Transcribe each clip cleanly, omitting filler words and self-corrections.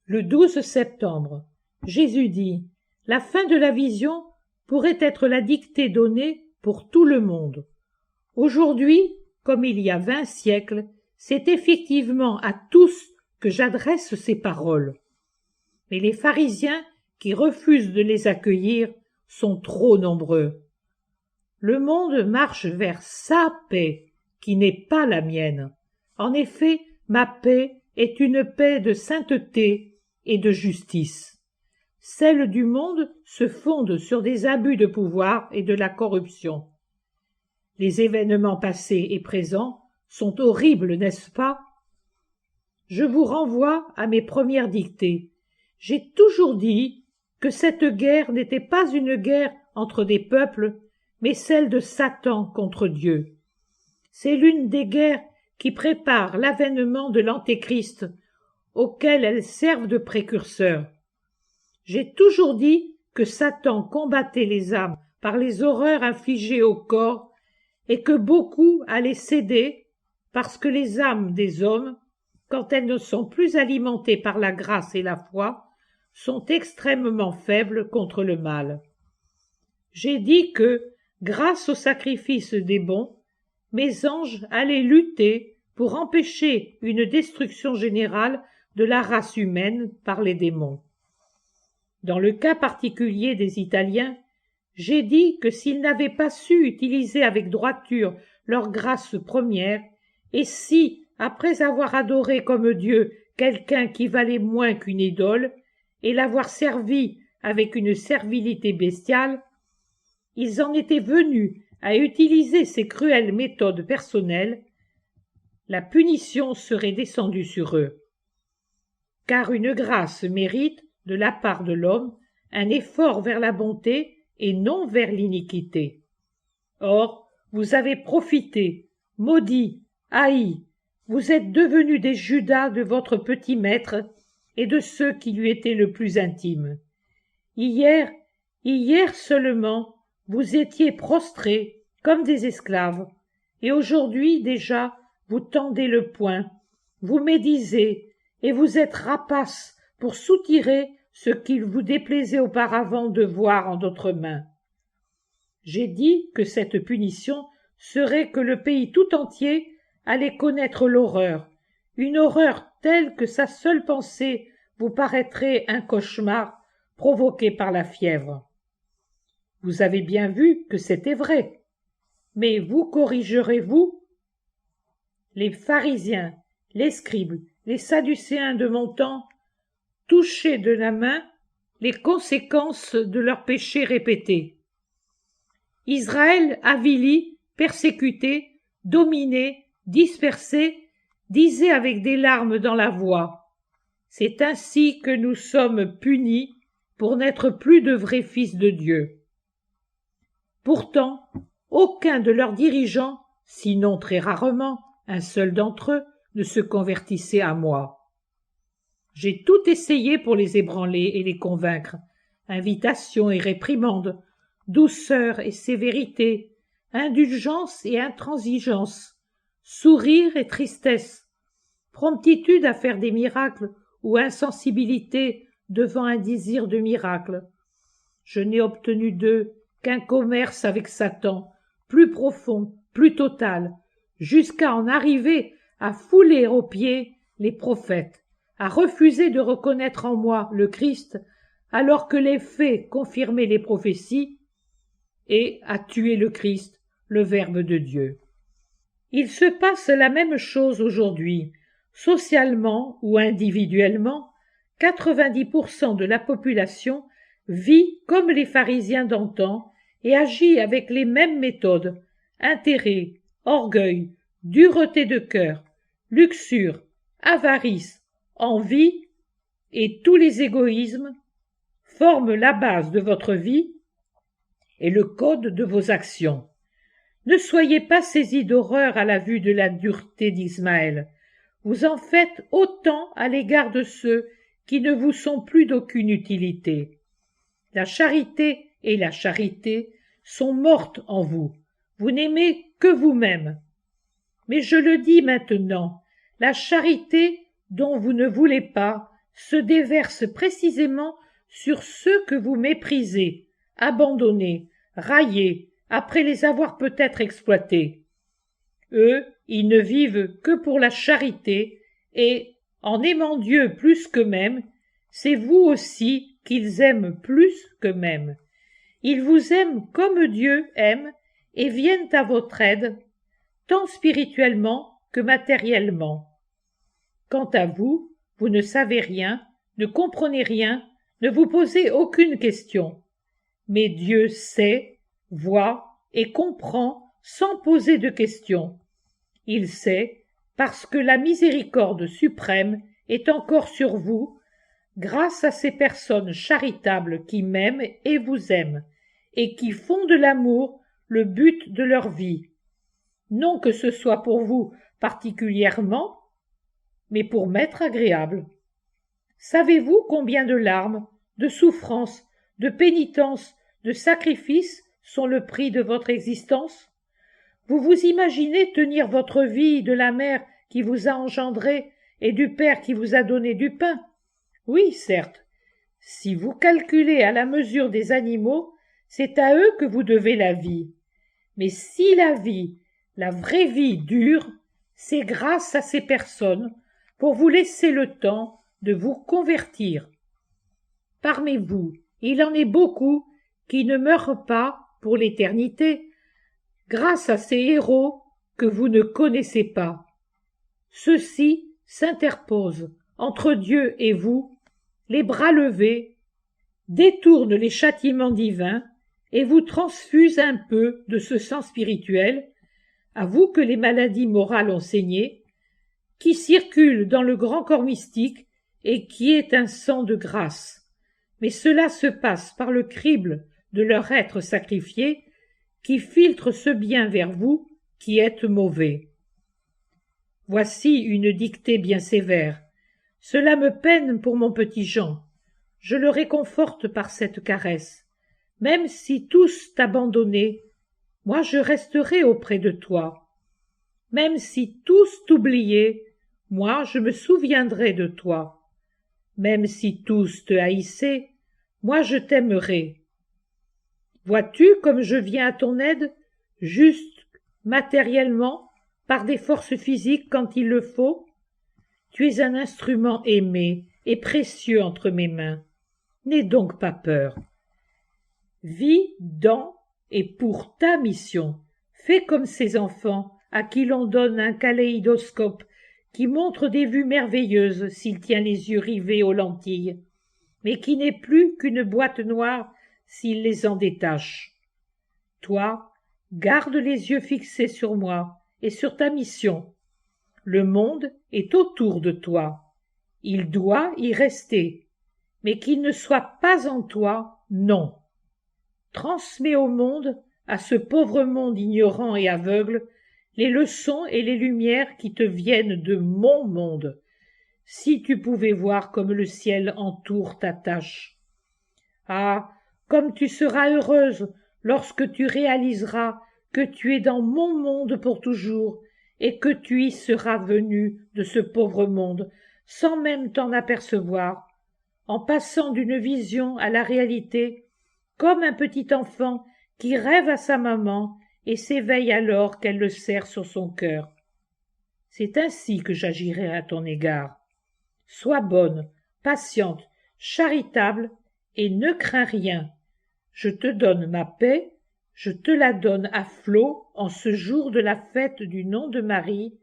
Le 12 septembre, Jésus dit « La fin de la vision pourrait être la dictée donnée pour tout le monde. Aujourd'hui, comme il y a 20 siècles, c'est effectivement à tous que j'adresse ces paroles. Mais les pharisiens qui refusent de les accueillir sont trop nombreux. Le monde marche vers sa paix, qui n'est pas la mienne. En effet, ma paix est une paix de sainteté et de justice. Celle du monde se fonde sur des abus de pouvoir et de la corruption. Les événements passés et présents sont horribles, n'est-ce pas? Je vous renvoie à mes premières dictées. J'ai toujours dit que cette guerre n'était pas une guerre entre des peuples, mais celle de Satan contre Dieu. C'est l'une des guerres qui préparent l'avènement de l'Antéchrist, auquel elles servent de précurseur. J'ai toujours dit que Satan combattait les âmes par les horreurs infligées au corps et que beaucoup allaient céder parce que les âmes des hommes, quand elles ne sont plus alimentées par la grâce et la foi, sont extrêmement faibles contre le mal. J'ai dit que, grâce au sacrifice des bons, mes anges allaient lutter pour empêcher une destruction générale de la race humaine par les démons. Dans le cas particulier des Italiens, j'ai dit que s'ils n'avaient pas su utiliser avec droiture leur grâce première, et si, après avoir adoré comme Dieu quelqu'un qui valait moins qu'une idole, et l'avoir servi avec une servilité bestiale, ils en étaient venus à utiliser ces cruelles méthodes personnelles, la punition serait descendue sur eux. Car une grâce mérite, de la part de l'homme, un effort vers la bonté et non vers l'iniquité. Or, vous avez profité, maudit, haï, vous êtes devenus des Judas de votre petit maître et de ceux qui lui étaient le plus intimes. Hier seulement, vous étiez prostrés comme des esclaves, et aujourd'hui déjà vous tendez le poing, vous médisez, et vous êtes rapaces pour soutirer ce qu'il vous déplaisait auparavant de voir en d'autres mains. J'ai dit que cette punition serait que le pays tout entier allait connaître l'horreur, une horreur telle que sa seule pensée vous paraîtrait un cauchemar provoqué par la fièvre. Vous avez bien vu que c'était vrai, mais vous corrigerez-vous? Les pharisiens, les scribes, les sadducéens de mon temps touchaient de la main les conséquences de leurs péchés répétés. Israël avili, persécuté, dominé, dispersé, disait avec des larmes dans la voix « C'est ainsi que nous sommes punis pour n'être plus de vrais fils de Dieu. » Pourtant, aucun de leurs dirigeants, sinon très rarement, un seul d'entre eux, ne se convertissait à moi. J'ai tout essayé pour les ébranler et les convaincre, invitation et réprimande, douceur et sévérité, indulgence et intransigeance, sourire et tristesse, promptitude à faire des miracles ou insensibilité devant un désir de miracle. Je n'ai obtenu d'eux qu'un commerce avec Satan, plus profond, plus total, jusqu'à en arriver à fouler aux pieds les prophètes, à refuser de reconnaître en moi le Christ, alors que les faits confirmaient les prophéties, et à tuer le Christ, le Verbe de Dieu. Il se passe la même chose aujourd'hui. Socialement ou individuellement, 90% de la population vit comme les pharisiens d'antan et agit avec les mêmes méthodes, intérêt, orgueil, dureté de cœur, luxure, avarice, envie et tous les égoïsmes forment la base de votre vie et le code de vos actions. Ne soyez pas saisis d'horreur à la vue de la dureté d'Ismaël. Vous en faites autant à l'égard de ceux qui ne vous sont plus d'aucune utilité. La charité et la charité sont mortes en vous. Vous n'aimez que vous-même. Mais je le dis maintenant, la charité dont vous ne voulez pas se déverse précisément sur ceux que vous méprisez, abandonnez, raillez, après les avoir peut-être exploités. Eux, ils ne vivent que pour la charité, et, en aimant Dieu plus qu'eux-mêmes, c'est vous aussi qu'ils aiment plus qu'eux-mêmes. Ils vous aiment comme Dieu aime et viennent à votre aide, tant spirituellement que matériellement. Quant à vous, vous ne savez rien, ne comprenez rien, ne vous posez aucune question. Mais Dieu sait, voit et comprend sans poser de questions. Il sait, parce que la miséricorde suprême est encore sur vous, grâce à ces personnes charitables qui m'aiment et vous aiment, et qui font de l'amour le but de leur vie. Non que ce soit pour vous particulièrement, mais pour m'être agréable. Savez-vous combien de larmes, de souffrances, de pénitences, de sacrifices sont le prix de votre existence? Vous vous imaginez tenir votre vie de la mère qui vous a engendré et du père qui vous a donné du pain? Oui, certes. Si vous calculez à la mesure des animaux, c'est à eux que vous devez la vie. Mais si la vie, la vraie vie dure, c'est grâce à ces personnes pour vous laisser le temps de vous convertir. Parmi vous, il en est beaucoup qui ne meurent pas pour l'éternité, grâce à ces héros que vous ne connaissez pas. Ceux-ci s'interposent entre Dieu et vous, les bras levés, détournent les châtiments divins et vous transfusent un peu de ce sang spirituel, à vous que les maladies morales ont saigné, qui circule dans le grand corps mystique et qui est un sang de grâce. Mais cela se passe par le crible de leur être sacrifié, qui filtre ce bien vers vous qui êtes mauvais. Voici une dictée bien sévère. Cela me peine pour mon petit Jean. Je le réconforte par cette caresse. Même si tous t'abandonnaient, moi je resterai auprès de toi. Même si tous t'oubliaient, moi je me souviendrai de toi. Même si tous te haïssaient, moi je t'aimerai. Vois-tu comme je viens à ton aide, juste matériellement, par des forces physiques quand il le faut? Tu es un instrument aimé et précieux entre mes mains. N'aie donc pas peur. Vis dans et pour ta mission. Fais comme ces enfants à qui l'on donne un kaléidoscope qui montre des vues merveilleuses s'il tient les yeux rivés aux lentilles, mais qui n'est plus qu'une boîte noire s'il les en détache. Toi, garde les yeux fixés sur moi et sur ta mission. Le monde est autour de toi. Il doit y rester, mais qu'il ne soit pas en toi, non. Transmets au monde, à ce pauvre monde ignorant et aveugle, les leçons et les lumières qui te viennent de mon monde. Si tu pouvais voir comme le ciel entoure ta tâche. Ah, comme tu seras heureuse lorsque tu réaliseras que tu es dans mon monde pour toujours et que tu y seras venue de ce pauvre monde sans même t'en apercevoir, en passant d'une vision à la réalité, comme un petit enfant qui rêve à sa maman et s'éveille alors qu'elle le serre sur son cœur. C'est ainsi que j'agirai à ton égard. Sois bonne, patiente, charitable, et ne crains rien. Je te donne ma paix, je te la donne à flot en ce jour de la fête du nom de Marie,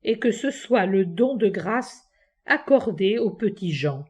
et que ce soit le don de grâce accordé au petit Jean.